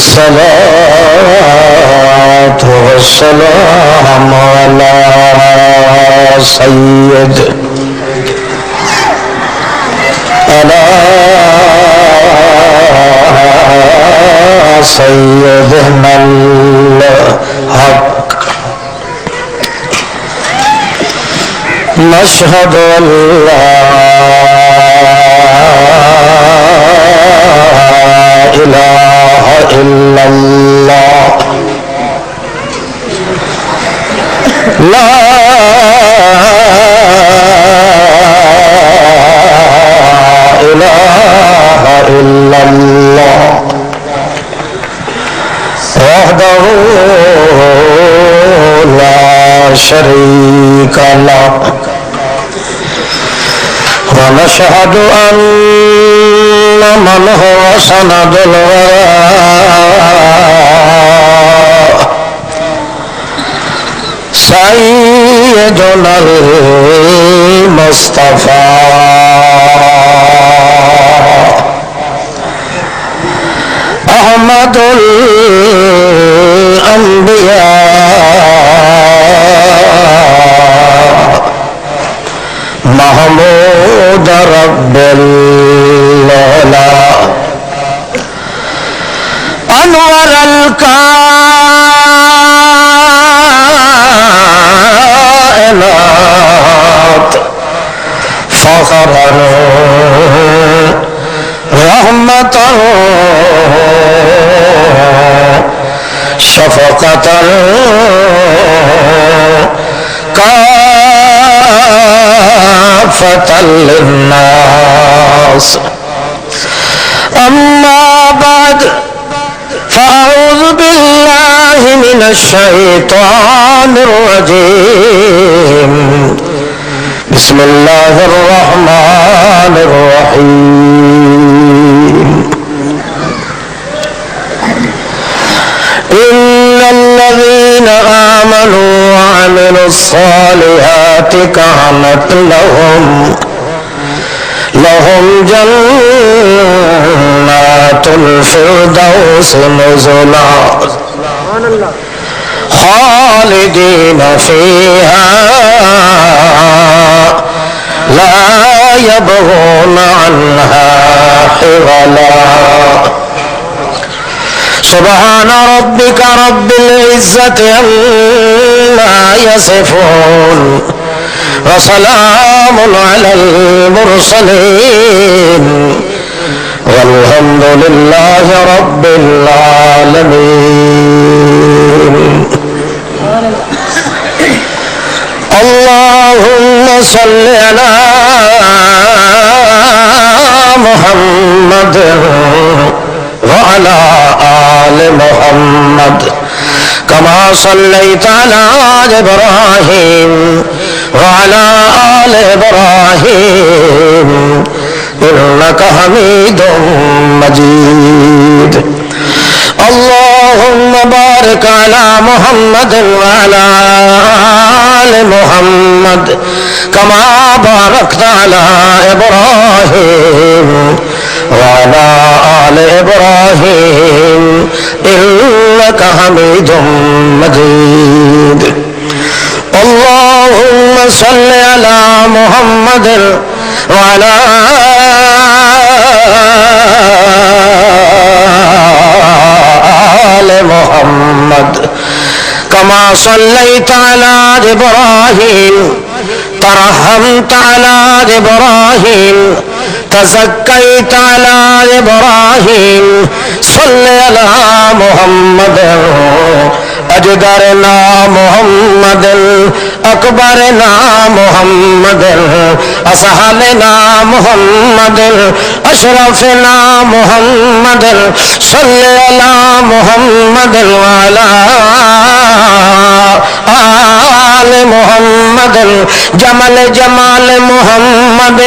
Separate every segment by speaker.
Speaker 1: الصلاة والسلام على سيدنا الحق نشهد أن لا إله إلا الله لا إله إلا الله وحده لا شريك له ونشهد أن من هو سند الوراء سيدنا المصطفى أحمد الأنبياء محمود رب العلا أنور الكائنات فخر رحمة شفقة كافة للناس أما بعد فأعوذ بالله من الشيطان الرجيم بسم الله الرحمن الرحيم إن الذين آمنوا وعملوا الصالحات كانت لهم جنات الفردوس نزلا خالدين فيها لا يبغون عنها حولا سبحان ربك رب العزة عما يصفون وسلام على المرسلين والحمد لله رب العالمين اللهم صل على محمد وعلى آل محمد كما صليت على إبراهيم وعلى آل إبراهيم إنك حميد مجيد اللهم بارك على محمد وعلى آل محمد كما باركت على إبراهيم وعلى آل إبراهيم إنك حميد مجيد اللهم صل على محمد وعلى آل محمد كما صليت على إبراهيم ترحمت على إبراهيم تزكيت على إبراهيم صل على محمد أجدرنا محمد أكبرنا محمد أسهلنا محمد أشرفنا محمد صل على محمد وعلى آل محمد جمال جمال محمد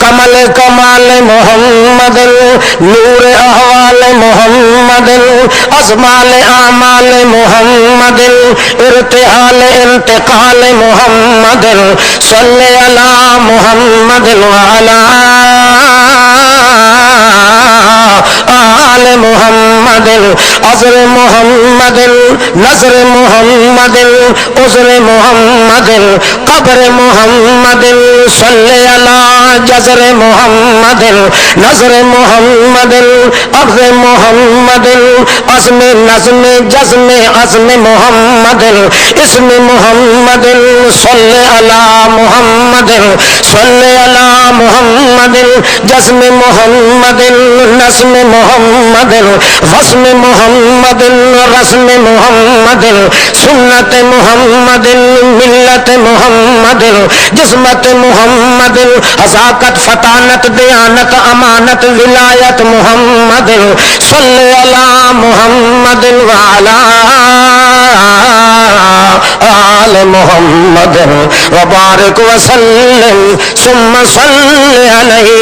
Speaker 1: کمل کمال محمد نور احوال محمد ازمال اعمال محمد ارتحال انتقال محمد صلی علی محمد وعلی آل محمد محمد عذر محمد نظر محمد عذر محمد قبر محمد صلی علی جزر محمد نظر محمد عرض محمد عزم نظم جزم عزم محمد اسم محمد صلی علی محمد صلی علی محمد جزم محمد نظم محمد وزم محمد رسم محمد سنت محمد ملت محمد جسمت محمد حذاقت فطانت دیانت امانت ولایت محمد صلی علی محمد وعلی آل محمد وبارک وسلم ثم صلی علیہ.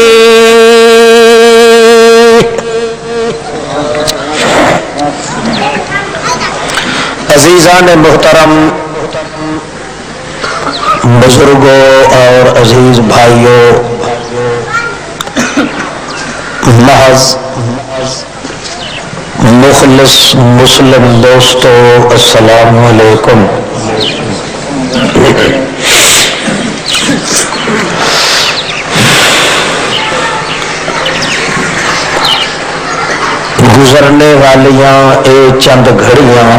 Speaker 1: عزیزان محترم، بزرگوں اور عزیز بھائیوں، محض مخلص مسلم دوستو، السلام علیکم. گزرنے والیاں اے چند گھڑیاں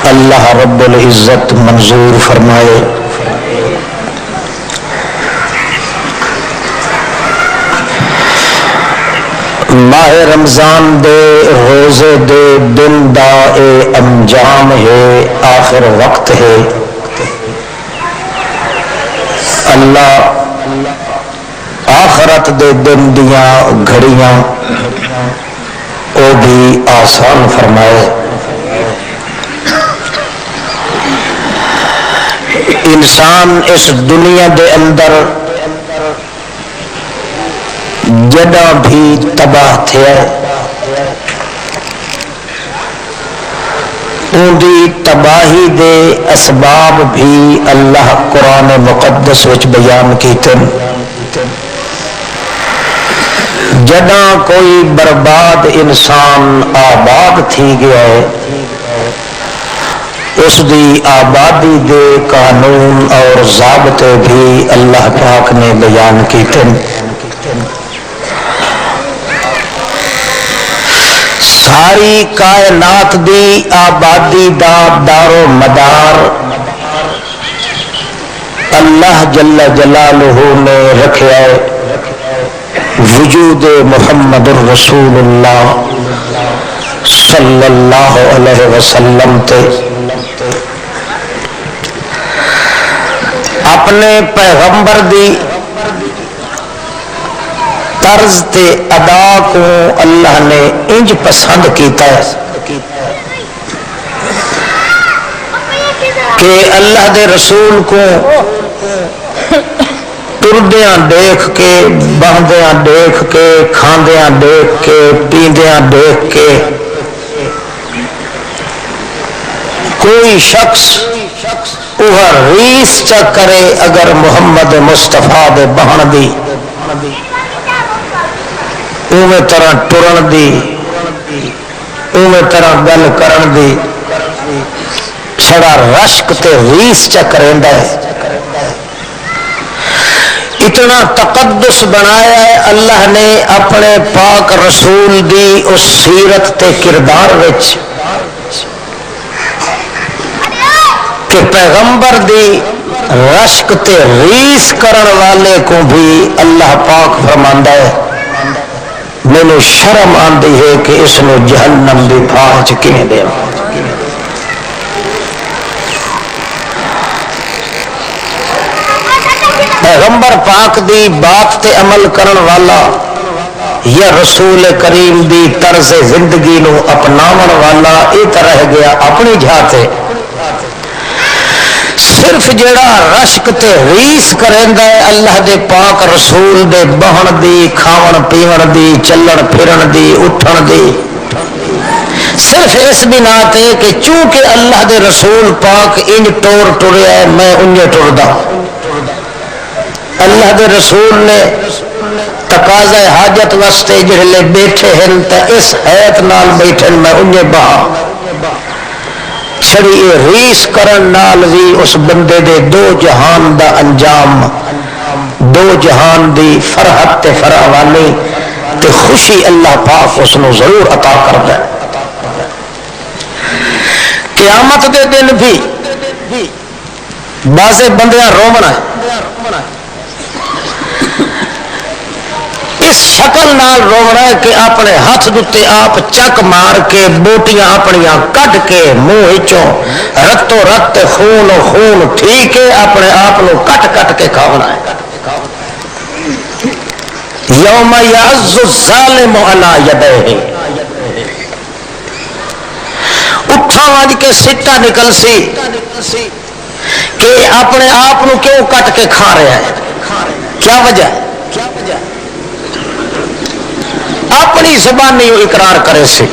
Speaker 1: اللہ رب العزت منظور فرمائے. ماہ رمضان دے روزے دے دن دا اے انجام ہے، آخر وقت ہے. اللہ آخرت دے دن دیاں گھڑیاں او بھی آسان فرمائے. انسان اس دنیا دے اندر جڑا بھی تباہ تھیا ان دی تباہی دے اسباب بھی اللہ قرآن مقدس وچ بیان کیتے. جڑا کوئی برباد انسان آباد تھی گیا ہے، اس دی آبادی دے قانون اور ضابطے بھی اللہ پاک نے بیان کیتے. ساری کائنات دی آبادی دا دار و مدار اللہ جل جلالہ نے رکھا ہے وجود محمد الرسول اللہ صلی اللہ علیہ وسلم تے. اپنے پیغمبر دی طرز تے ادا کو اللہ نے انج پسند کیتا ہے کہ اللہ دے رسول کو ٹردیاں دیکھ کے، بہدیاں دیکھ کے، کھاندیاں دیکھ کے، پیندیاں دیکھ کے کوئی شخص وہ ریس چا کرے اگر محمد مصطفیٰ دے بہن دی اوے طرح ٹرن دی، اوے طرح گل کرن دی چھڑا رشک تے ریس چا کریندا ہے. اتنا تقدس بنایا ہے اللہ نے اپنے پاک رسول دی اس سیرت تے کردار وچ کہ پیغمبر دی رشک تے ریس کرن والے کو بھی اللہ پاک فرماندا ہے مینوں شرم آندی ہے کہ اس نے جہنم دی پھاچ کیویں دے. پیغمبر پاک دی بات تے عمل کرن والا یا رسول کریم دی طرز زندگی نو اپناون والا اے طرح گیا اپنی جہاتے. صرف جڑا رشک تے ریس کریندا ہے اللہ دے پاک رسول دے بہن دی، کھاون پیون دی، چلن پھرن دی، اٹھن دی، صرف اس بنا تے کہ چونکہ اللہ دے رسول پاک انج ٹور ٹریا ہے میں انج ٹردا. اللہ دے رسول نے تقاضا حاجت واسطے جڑے بیٹھے ہیں تے اس حیت نال بیٹھے میں انہیں بہا چھڑی ریس کرن نال بھی اس بندے دے دو جہان دا انجام، دو جہان دی فرحت تے فراوانی تے خوشی اللہ پاک اس نو ضرور عطا کردا ہے۔ قیامت دے دن بھی بازے بندیاں رومنا ہے، اس شکل نال رونا ہے کہ اپنے ہاتھ دتے آپ چک مار کے بوٹیاں اپنیاں کٹ کے منہ چوں رتو رت خون و خون ٹھیک ہے اپنے آپ کو کٹ کٹ کے کھانا ہے۔ یوم یعز الظالم علی یدیہ، اٹھا وج کے سٹا نکل سی کہ اپنے آپ کو کیوں کٹ کے کھا رہا ہے، کیا وجہ ہے؟ اپنی زبانی اقرار کرے سی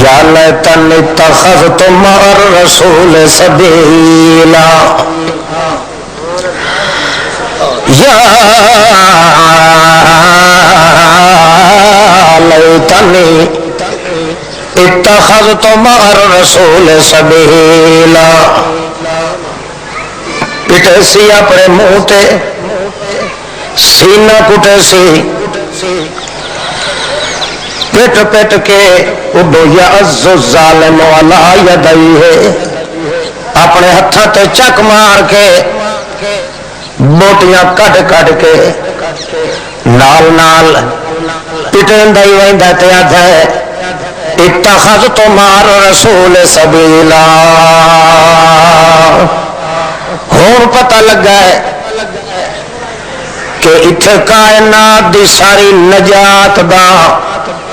Speaker 1: یا لیتنی اتخذت مع الرسول سبیلا، یا لیتنی اتخذت مع الرسول سبیلا، پٹے سی اپنے منہ تے سینہ کٹے سی پٹ پٹ کے اڈو یعز الظالم علی یدیہ، اپنے ہتھاں تے چک مار کے بوٹیاں کٹ کٹ کے نال نال پٹن دئی ویندا تے آدھا ہے اتخذت مع الرسول سبیلا۔ ہن پتہ لگا ہے کہ اتھے کائنات دی ساری نجات دا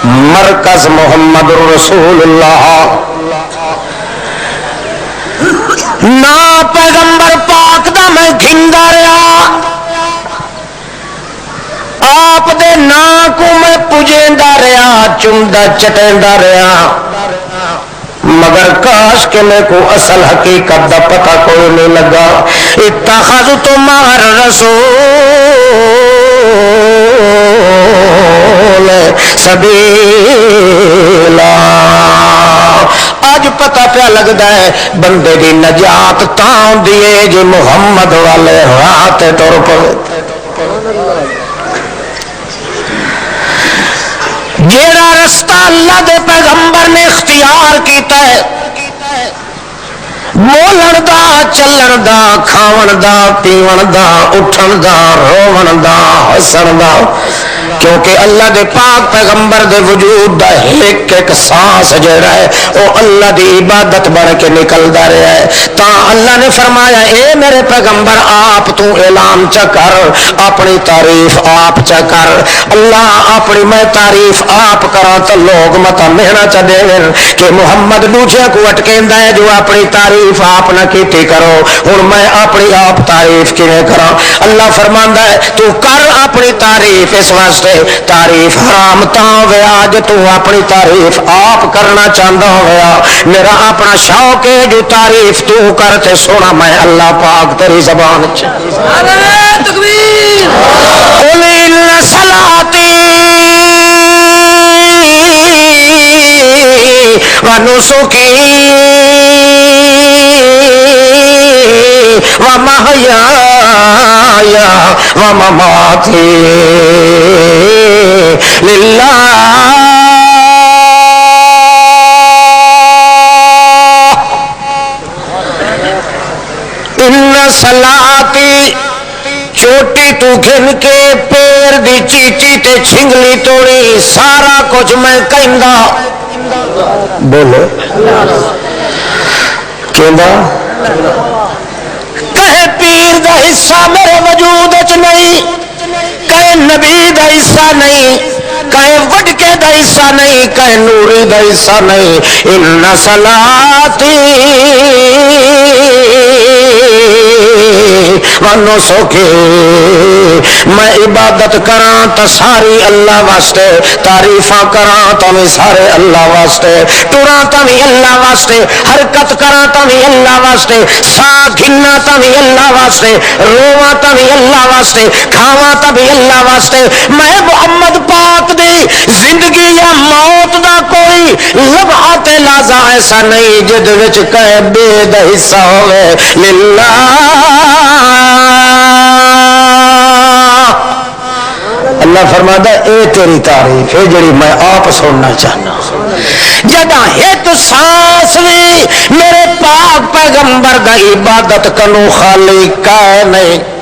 Speaker 1: مرکز محمد رسول اللہ، نا پیغمبر پاک دا میں گھندا رہا، آپ دے نا کو میں پجیندا رہا، چمدا چٹیندا رہا، مگر کاش کہ میں کو اصل حقیقت دا پتہ کوئی نہیں لگا۔ اتخذت مع الرسول سبیلا، آج پتہ پیا لگتا ہے بندے دی نجات تاں دیے جی محمد والے رات ٹر پے، جیڑا رستہ اللہ دے پیغمبر نے اختیار کیتا ہے، بولن دا چلن دا کھاون دا پیون دا اٹھن دا روون دا ہسن دا، کیونکہ اللہ دے پاک پیغمبر دے وجود دا ایک ایک سانس جڑا ہے وہ اللہ دی عبادت بن کے نکلدا رہا ہے۔ تا اللہ نے فرمایا اے میرے پیغمبر آپ تو اعلان چا کر، اپنی تعریف آپ چا کر، اللہ اپنی میں تعریف آپ کراں تو لوگ مت مہنا چا دین کہ محمد دوجے کو اٹکیندا ہے جو اپنی تعریف آپ نہ کیتی کرو، ہن میں اپنی آپ تعریف کیویں کراں؟ اللہ فرماندا ہے تو کر اپنی تعریف، اس واسطے تعریف حرام تاں ہویا جو تو اپنی تعریف آپ کرنا چاہتا ہویا، میرا اپنا شوق ہے جو تعریف تو کرتے سونا میں اللہ پاک تیری زبان قل ان صلاتی ونسکی ومحیاي ومماتي للہ ان صلاتی، چوٹی تو گھن کے پیر دی چیچی تے چھنگلی توڑی سارا کچھ میں کہندا، بولو کہندا کہے پیر دا حصہ میرے وجود وچ نہیں، کہے نبی دا حصہ نہیں، کہیں وڈکے دا حصہ نہیں، کہیں نوری دا حصہ نہیں. ان صلاتی وانو سوکھے، میں عبادت کراں تو ساری اللہ واسطے، تعریفاں کراں تو بھی سارے اللہ واسطے، ٹراں تو بھی اللہ واسطے، حرکت کراں تو بھی اللہ واسطے، ساہ گھنا تو بھی اللہ واسطے، رواں تو بھی اللہ واسطے، کھاواں تو بھی اللہ واسطے. میں محمد پاک دی زندگی یا موت دا کوئی لمحہ تے لحظہ ایسا نہیں جد وچ کہے بے دا حصہ ہوئے للہ. اللہ فرماتا ہے اے تیری تعریف ہے جڑی میں آپ سننا چاہنا. جدہ ایک سانس بھی میرے پاک پیغمبر دا عبادت کنو خالی کائے نہیں.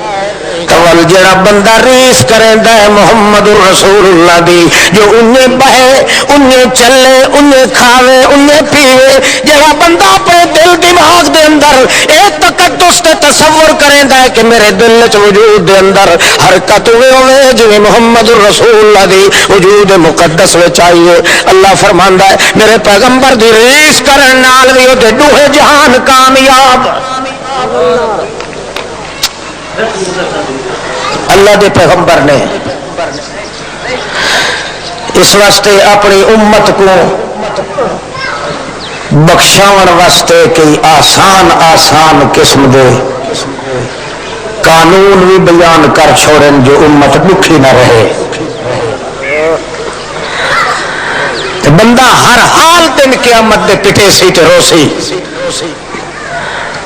Speaker 1: کول جڑا بندہ ریس کریندا ہے محمد رسول اللہ دی، جو انہیں بہے انہیں چلے انہیں کھاوے انہیں پیوے، جڑا بندہ اپنے دل دماغ دے اندر ایک تقدس تے تصور کریندا ہے کہ میرے دل وچ وجود دے اندر حرکت ہوئے جو محمد رسول اللہ دی وجود مقدس وچ آئیے. اللہ فرماندا ہے میرے پیغمبر دی ریس کرن نال وی او دے دوہے جہان کامیاب. اللہ دے پیغمبر نے اس واسطے اپنی امت کو بخشاون واسطے کئی آسان آسان قسم دے قانون بھی بیان کر چھوڑن جو امت دکھی نہ رہے. بندہ ہر حال دن قیامت دے پٹے سی تے روسی.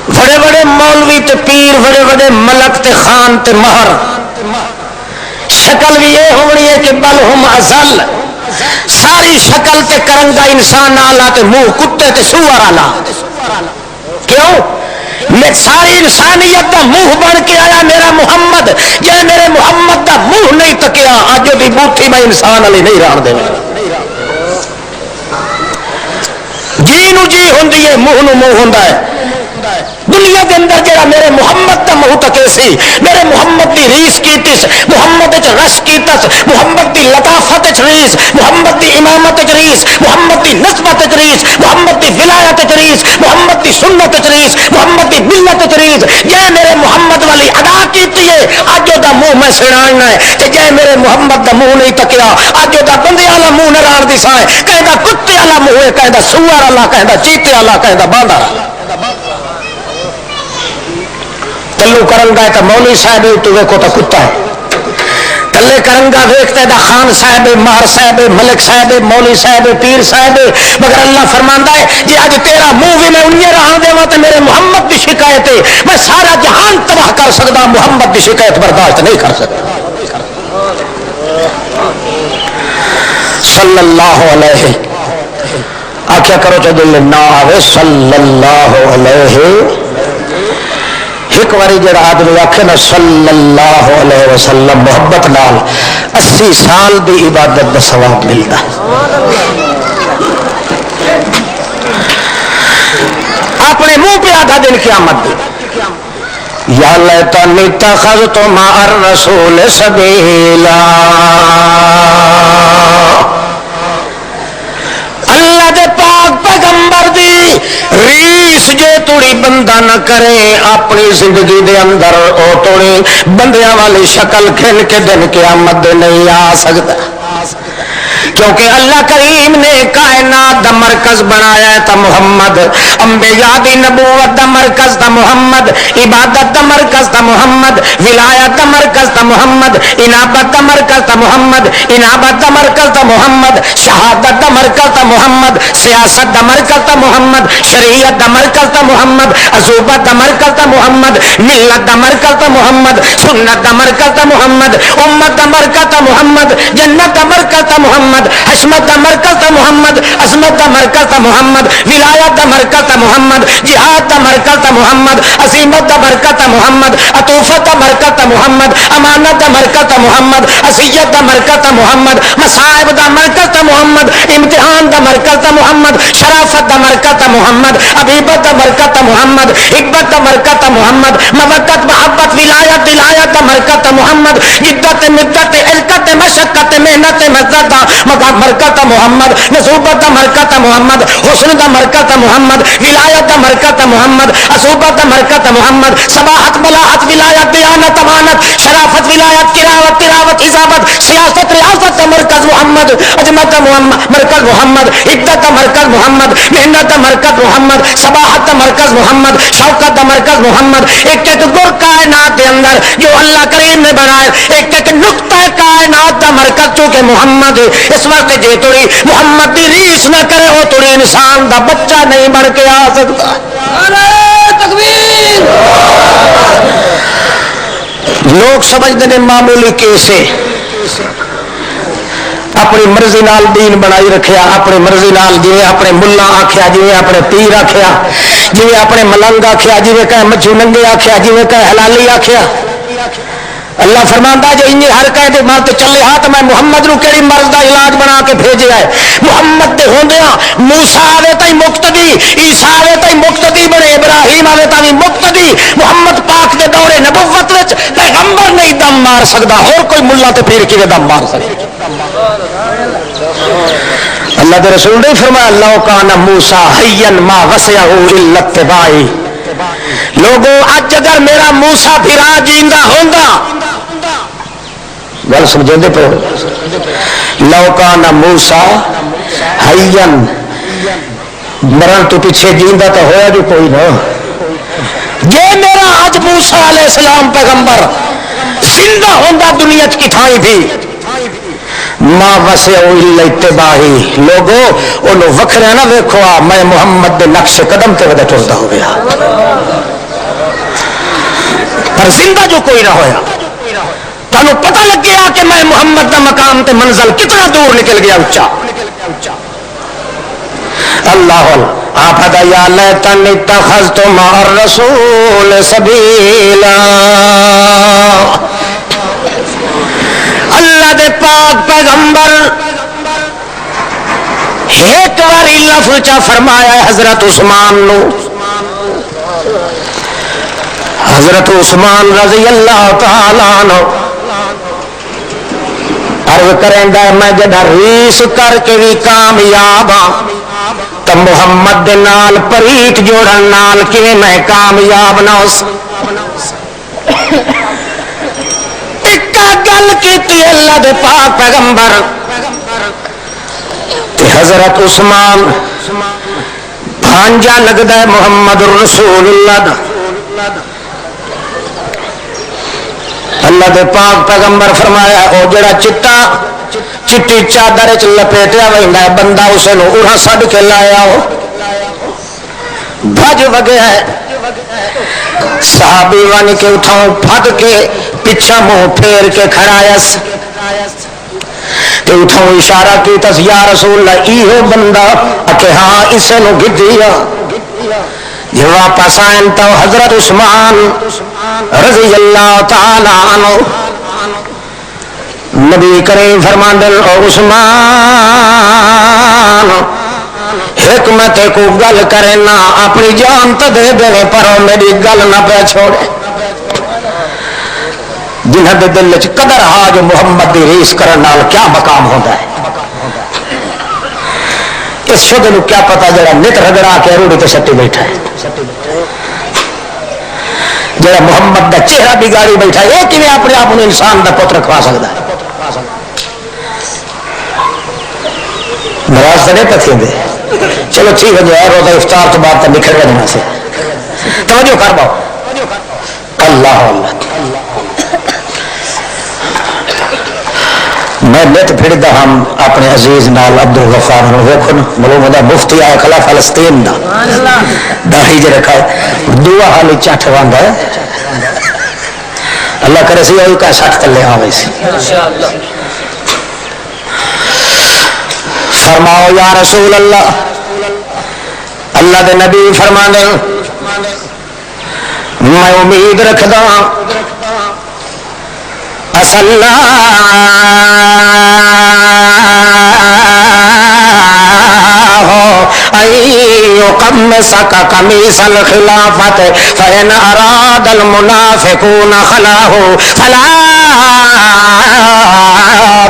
Speaker 1: بڑے بڑے مولوی تے پیر، بڑے بڑے ملک تے خان تے مہر، شکل بھی یہ ہونی ہے کہ بل ہم ازل، ساری شکل تے کرنگا انسان آلا تے منہ کتے تے سور آلا. کیوں؟ میں ساری انسانیت دا منہ بن کے آیا میرا محمد. جے میرے محمد دا منہ نہیں تکیا اج دی بوٹھی میں انسان علی نہیں ران دے. جی نو جی ہوندی ہے، منہ نو منہ ہوندا ہے. دنیا کے اندر جڑا میرے محمد دا منہ تکے سی، میرے محمد دی ریس کیتس، محمد وچ رش کیتس، محمد دی لطافت وچ ریس، محمد دی امامت وچ ریس، محمد دی نسبت وچ ریس، محمد دی ولایت وچ ریس، محمد دی سنت وچ ریس، محمد دی ملت وچ ریس. جے میرے محمد والی ادا کیتی ہے اج دا منہ میں سڑانا ہے، تے جے میرے محمد دا منہ نہیں تکیا اج دا بندے والا منہ نران دی سائے، کہندا کتے والا منہ ہے، کہندا سور والا، کہندا چیتے والا، کہندا باندر والا. تلو کرنگا ہے تو مولی صاحب تو ویکھو تو کتا ہے. تلے کرنگا ویکھتے دا خان صاحب، مہر صاحب، ملک صاحب، مولی صاحب، پیر صاحب. مگر اللہ فرماندا ہے جی اج تیرا منہ بھی میں انہیں رہاں دیواں تے میرے محمد دی شکایت ہے میں سارا جہان تباہ کر سکدا، محمد دی شکایت برداشت نہیں کر سکتا. صلی اللہ علیہ آکھیا کرو جو دل نہ آوے صلی اللہ علیہ. ایک باری جڑا آدمی آخے نا صلی اللہ علیہ وسلم محبت نال 80 سال دی عبادت دا ثواب ملتا. اپنے منہ پہ آدھا دن قیامت دی یا لیتنی اتخذت مع الرسول سبیلا. اللہ دے پاک پیغمبر دی ریس جے توڑی بندہ نہ کرے اپنی زندگی دے اندر او توڑی بندیاں والی شکل کھن کے دن قیامت دے نہیں آ سکتا. کیونکہ اللہ کریم نے کائنات دا مرکز بنایا ہے تا محمد، انبیاء دی نبوت دا مرکز تا محمد، عبادت دا مرکز تا محمد، ولایت دا مرکز تا محمد، انابت دا مرکز تا محمد، انابت دا مرکز تا محمد، شہادت دا مرکز تا محمد، سیاست دا مرکز تا محمد، شریعت دا مرکز تا محمد، عزوبت دا مرکز تا محمد، ملت دا مرکز تا محمد، سنت دا مرکز تا محمد، امت دا مرکز تا محمد، جنت دا مرکز تا محمد، حشمت دا مرکز تا محمد، عظمت دا مرکز تا محمد، ولایت دا مرکز تا محمد، جہاد دا مرکز تا محمد، عظیمت دا مرکز تا محمد، عطوفت دا مرکز تا محمد، امانت دا مرکز تا محمد، عصیت دا مرکز تا محمد، مصائب دا مرکز تا محمد، امتحان دا مرکز تا محمد، شرافت دا مرکز تا محمد حبیبت برکت محمد حبت برکت محمد مودت محبت ولایت ولایت برکت محمد جدت مدت علقت مشقت محنت مزت برکت محمد نصوبت برکت محمد حسن برکت محمد ولایت برکت محمد اصوبت برکت محمد صباحت بلاحت ولایت دیانت امانت شرافت ولایت کراوت تلاوت حسابت سیاست ریاست مرکز محمد عظمت محمد مرکز محمد عدت مرکز محمد محنت مرکز محمد صباحت مرکز محمد شوکت مرکز محمد ایک ایک گر کائنات کے اندر جو اللہ کریم نے بنائے ایک ایک نقطہ کائنات کا مرکز چونکہ محمد اس وقت جے توڑی محمد دی ریس نہ کرے وہ توڑی انسان دا بچہ نہیں بن کے آ سکتا. تکبیر. لوگ سمجھتے ہیں معمولی کیسے اپنی مرضی نال دین بنائی رکھیا اپنی مرضی نال جی اپنے ملا آخیا جی اپنے پیر آخیا جی اپنے ملنگ آخیا جی کہ مچھو ننگے آخیا جی کہ حلالی آخیا. اللہ فرماندا جی انہیں ہر کہے مرد چلے ہاں تو میں محمد نو کیڑی مرض دا علاج بنا کے بھیجیا ہے. محمد دے ہوندیاں موسیٰ آوے تائی مقتدی عیسیٰ آوے تائی مقتدی بنے ابراہیم آوے تائی مقتدی محمد پاک دے دور نبوت وچ پیغمبر نہیں دم مار سکدا اور کوئی ملا تے پیر کیویں دم مار سکدا. اللہ دے رسول نے فرمایا لو کان موسیٰ حیا ما وسعہ الا اتباعی. لوگوں اج اگر میرا موسیٰ پھرا جیندا ہوندا گل سمجھے پہ لو کان موسیٰ حیا مرن تو پیچھے جیندا تو ہویا جو کوئی نہ. جے میرا اج موسیٰ علیہ السلام پیغمبر زندہ ہوندا دنیا کی تھائی بھی ماں وسے الا اتباعی. لوگوں انہوں وکھرے نہ ویکھو میں محمد دے نقش قدم تے ودا ٹردا ہو گیا پر زندہ جو کوئی نہ ہویا. تانوں پتہ لگ گیا کہ میں محمد دا مقام تے منزل کتنا دور نکل گیا اونچا. اللہ آپ ادا یا لیتنی اتخذت مع الرسول سبیلا. اللہ دے پاک پیغمبر ایک باری لفظ چا فرمایا حضرت عثمان نو. حضرت عثمان رضی اللہ تعالی عنہ عرض کریں گا میں جدہ ریس کر کے بھی کامیاب ہاں تو محمد دے نال پریت جوڑن نال کہ میں کامیاب نہ ہو. گل کی اللہ دے پاک پیغمبر حضرت عثمان بھانجا لگتا ہے محمد رسول اللہ دا. اللہ دے پاک پیغمبر فرمایا او جڑا چٹی چادر چ لپیٹیا ویندا ہے بندہ اسے نو اڑا سڈ کے لایا ہو بھج وگیا ہے. صحابی ون کے اٹھاؤ پھد کے پیچھا منہ پھیر کے کھڑایس تے اٹھاؤ اشارہ کی تس یا رسول اللہ ایہو بندہ کہ ہاں اسے نو گدیا. جب واپس آئیں تو حضرت عثمان رضی اللہ تعالی عنہ نبی کریم فرماندن او عثمان حکمت کو گل کرے نہ اپنی جان تو دے دے پر میری گل نہ پہ چھوڑے. جنہاں دے دل وچ قدر ہا جو محمد دی ریس کرن نال کیا مقام ہوندا ہے. اس شد نو کیا پتا جڑا نت رگڑا کے روڑی تے سٹی بیٹھا ہے جڑا محمد دا چہرہ بگاڑی بیٹھا ہے یہ کیویں اپنے آپ نو انسان دا پتر کھوا سکدا ہے. نواز نہیں پتھیں دے چلو ٹھیک ہے جو ہے روزہ افطار تو بعد تک نکھر گیا سے توجہ کر باؤ. اللہ اللہ میں نت پھردا ہم اپنے عزیز نال عبد الغفار نو ویکھو نا ملو دا مفتی آیا کھلا فلسطین دا داڑھی جے رکھا ہے دعا حالی چٹ واندا ہے. اللہ کرے سی او کا سٹ تلے آوے سی. فرماؤ یا رسول اللہ اللہ دے نبی فرماندے میں امید رکھدا اصل يقمل مسك قميص الخلافة فإن أراد المنافقون خلاه فلا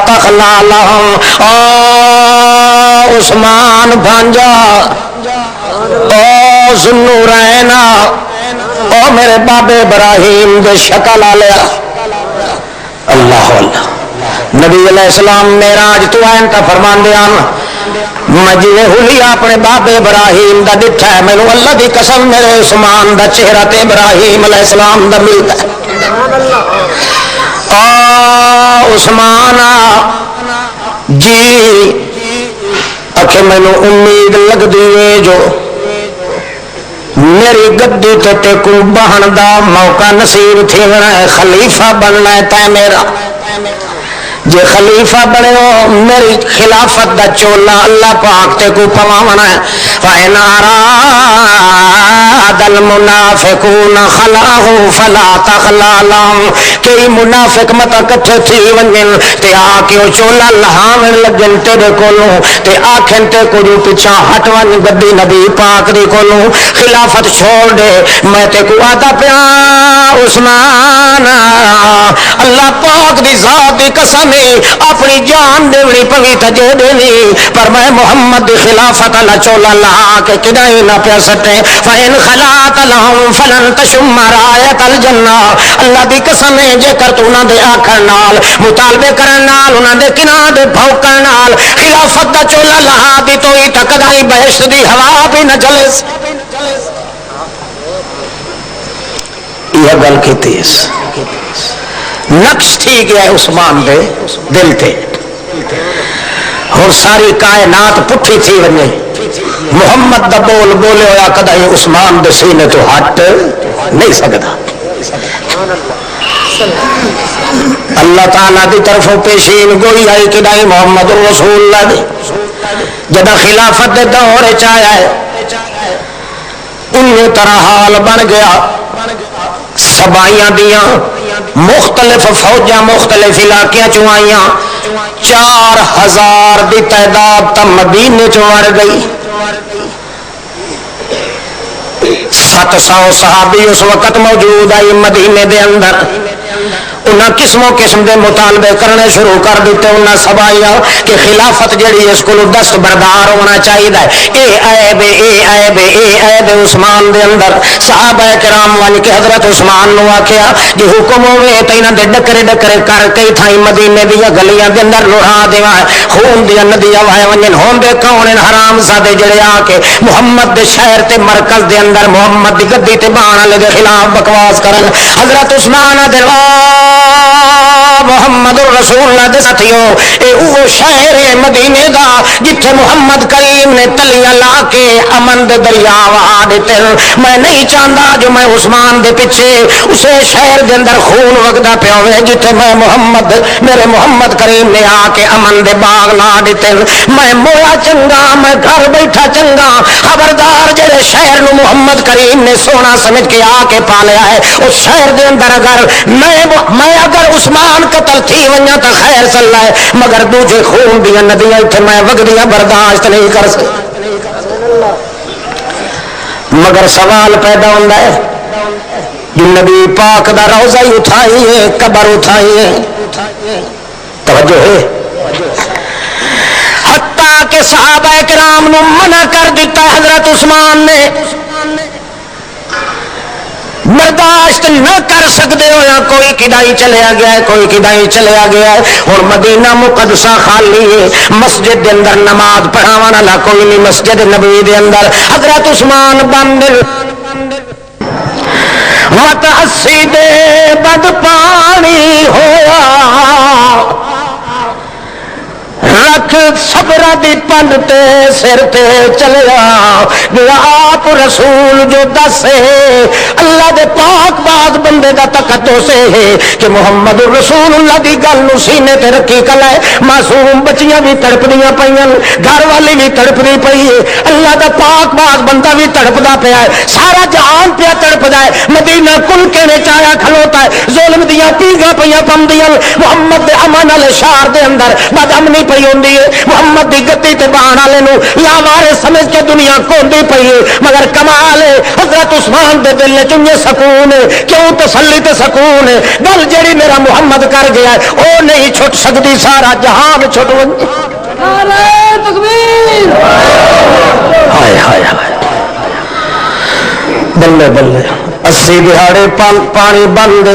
Speaker 1: تخلع لهم. او عثمان بھانجا، او ذوالنورین، او میرے بابے ابراہیم دے شکل آلیا. اللہ اللہ. نبی علیہ السلام معراج تو آئین تا فرمان دیا میں جویں حلیہ اپنے بابے ابراہیم دا ڈٹھا ہے، میں اللہ دی قسم میرے عثمان دا چہرہ تے ابراہیم علیہ السلام دا ملتا ہے. عثمان جی اکھے مینوں امید لگ دی ہے جو میری گدی تے کو بہن دا موقع نصیب تھیونا ہے، خلیفہ بننا ہے تے میرا. جے خلیفہ بنے ہو میری خلافت دا چولا اللہ پاک تے کو پواونا ہے. فَإِنْ أَرَادَ الْمُنَافِقُونَ خَلَاهُ فَلَا تَخْلَعْ لَهُمْ. کئی منافق مت کٹھے تھی ونجن تے آ کے او چولا لہاون لگن تیرے کولوں تے آکھن تے کو جو پیچھا ہٹ ون گدی نبی پاک دی کولوں خلافت چھوڑ دے. میں تے کو آتا پیا عثمان اللہ پاک دی ذات دی قسم اپنی جان دیونی پوی تجے دینی پر میں محمد دی خلافت اللہ چولا لہا کے کدائی نہ پیا سٹے. فَإِنْ خَلَاتَ لَهُمْ فَلَنْ تَشُمَّ رَائَتَ الْجَنَّةِ. اللہ دی قسم ہے جے کر تو انہاں دے آکھن نال مطالبے کرن نال انہاں دے کناں دے بھوکن نال خلافت دا چولا لہا دی تو ہی تکدائی بہشت دی ہوا بھی نہ چلے. یہ گل کیتی ہے نقش تھی گیا عثمان دے دل تے اور ساری کائنات پٹھی تھی ونجے محمد دا بول بولے ہویا کدائی عثمان دے سینے تو ہٹ نہیں سکتا. اللہ تعالیٰ دی طرفوں پیشین گوئی آئی کدائی محمد رسول اللہ دی جدا خلافت دے دور چایا ہے انہی طرح حال بن گیا. سبائیاں دیاں مختلف فوجاں مختلف علاقیاں چوائیاں 4000 دی تعداد تا مدینے چوار گئی. 700 صحابی اس وقت موجود آئی مدینے دے اندر. انہاں قسم و قسم دے مطالبے کرنے شروع کر دیتے. انہاں سبائیاں کہ خلافت جڑی اس کو دست بردار ہونا چاہیے. اے عیب عثمان دے اندر. صحابہ کرام وان کے حضرت عثمان نو آکھیا جی حکم ہوے تے انہاں دے ڈکرے ڈکرے کر کئی تھائی مدینے دی گلیاں دے اندر لڑا دیواں خون دی ندیاں وہے ونجن ہوندے کون حرام زادے جڑے آ کے محمد دے شہر تے مرکز دے اندر محمد دی گدی تے بان والے دے خلاف بکواس کرن. حضرت عثمان دے محمد رسول اللہ دے ساتھیوں اے او شہر مدینے دا جتھے محمد کریم نے تلیاں لا کے امن دے دریا وہا دیتے. میں نہیں چاہتا جو میں عثمان دے پیچھے اسے شہر دے اندر خون وگدا پیا ہوئے جتھے میں میرے محمد کریم نے آ کے امن دے باغ لا دیتے. میں مویا چنگا میں گھر بیٹھا چنگا. خبردار جڑے شہر نو محمد کریم نے سونا سمجھ کے آ کے پالیا ہے اس شہر دے اندر اگر میں اگر عثمان قتل تھی ونجا تو خیر صلی ہے مگر دوجے خون دیا ندیاں اتنے میں وگدیاں برداشت نہیں کر سکتا. مگر سوال پیدا ہوتا ہے جو نبی پاک دا روزہ ہی اٹھائی ہے قبر اٹھائی ہے توجہ ہے حتیٰ کہ صحابہ کرام نو منع کر دیتا حضرت عثمان نے برداشت نہ کر سکتے ہو یا کوئی کدائی چلیا گیا ہے کوئی کدائی چلیا گیا ہے. اور مدینہ مقدسہ خالی ہے مسجد دے اندر نماز پڑھاوانا نہ کوئی نہیں. مسجد نبوی دے اندر حضرت عثمان بند متعصی دے بد پانی ہویا رکھ صبر دی پن تے سر تے چلیا میرا آپ رسول جو دسے اللہ دے پاک باز بندے دا تقدس ہے کہ محمد رسول اللہ دی گل نو سینے تے رکھی کلے. معصوم بچیاں بھی تڑپدیاں پئیاں گھر والی بھی تڑپدی پئی ہے اللہ دا پاک باز بندہ بھی بھی تڑپدا پیا ہے، سارا جہان پیا تڑپدا ہے، مدینہ کل کے وچ آیا کھلوتا ہے، ظلم دیاں پیگاں پیاں پمدیاں، محمد دے امن والے شہر دے اندر بدامنی پئی ہوندی ہے، محمد دی گدی تے بہان والے نو یا وارث سمجھ کے دنیا کوندی پئی ہے، مگر کمال ہے حضرت عثمان دے دل وچ انج سکون ہے، کیوں تسلی تے سکون ہے، گل جڑی میرا محمد کر گیا ہے او نہیں چھٹ سکتی، سارا جہان چھٹ ونجے۔
Speaker 2: نعرہ تکبیر،
Speaker 1: ہائے ہائے ہائے بلے بلے 80 دہاڑے پانی بند